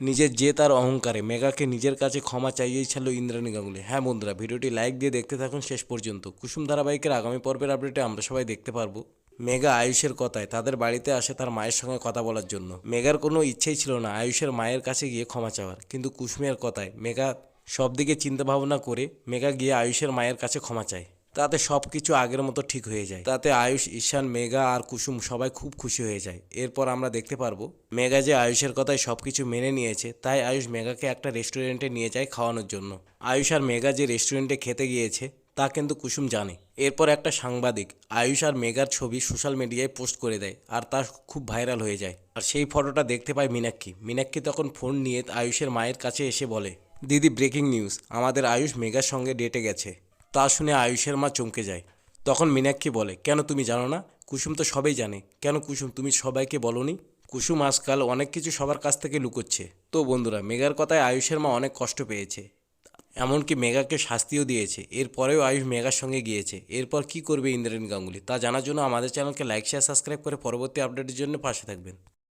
নিজের জেদ আর অহংকারে মেগাকে নিজের কাছে ক্ষমা চাইয়েই ছিল ইন্দ্রাণী গাঙ্গুলি। হ্যাঁ বন্ধুরা, ভিডিওটি লাইক দিয়ে দেখতে থাকুন শেষ পর্যন্ত। কুসুম ধারাবাহিকের আগামী পর্বের আপডেটে আমরা সবাই দেখতে পারবো মেগা আয়ুষের কথায় তাদের বাড়িতে আসে তার মায়ের সঙ্গে কথা বলার জন্য। মেগার কোনো ইচ্ছেই ছিল না আয়ুষের মায়ের কাছে গিয়ে ক্ষমা চাওয়ার, কিন্তু কুসুমের কথায় মেগা সব দিকে চিন্তা ভাবনা করে মেগা গিয়ে আয়ুষের মায়ের কাছে ক্ষমা চায়। তাতে সব কিছু আগের মতো ঠিক হয়ে যায়। তাতে আয়ুষ, ঈশান, মেগা আর কুসুম সবাই খুব খুশি হয়ে যায়। এরপর আমরা দেখতে পারবো মেগা যে আয়ুষের কথায় সবকিছু মেনে নিয়েছে, তাই আয়ুষ মেগাকে একটা রেস্টুরেন্টে নিয়ে যায় খাওয়ানোর জন্য। আয়ুষ আর মেগা যে রেস্টুরেন্টে খেতে গিয়েছে তা কিন্তু কুসুম জানে। এরপর একটা সাংবাদিক আয়ুষ আর মেগার ছবি সোশ্যাল মিডিয়ায় পোস্ট করে দেয়, আর তা খুব ভাইরাল হয়ে যায়। আর সেই ফটোটা দেখতে পায় মীনাক্ষী। মীনাক্ষী তখন ফোন নিয়ে আয়ুষের মায়ের কাছে এসে বলে, দিদি ব্রেকিং নিউজ, আমাদের আয়ুষ মেগার সঙ্গে ডেটে গেছে। তা শুনে আয়ুষের মা চমকে যায়। তখন মীনাক্ষী বলে, কেন তুমি জানো না? কুসুম তো সবাই জানে। কেন কুসুম, তুমি সবাইকে বলনি? কুসুম আজকাল অনেক কিছু সবার কাছ থেকে লুকোচ্ছে। তো বন্ধুরা, মেগার কথায় আয়ুষের মা অনেক কষ্ট পেয়েছে, এমনকি মেগাকে শাস্তিও দিয়েছে। এরপরেও আয়ুষ মেগার সঙ্গে গিয়েছে। এরপর কি করবে ইন্দ্রাণী গাঙ্গুলি তা জানার জন্য আমাদের চ্যানেলকে লাইক, শেয়ার, সাবস্ক্রাইব করে পরবর্তী আপডেটের জন্য পাশে থাকবেন।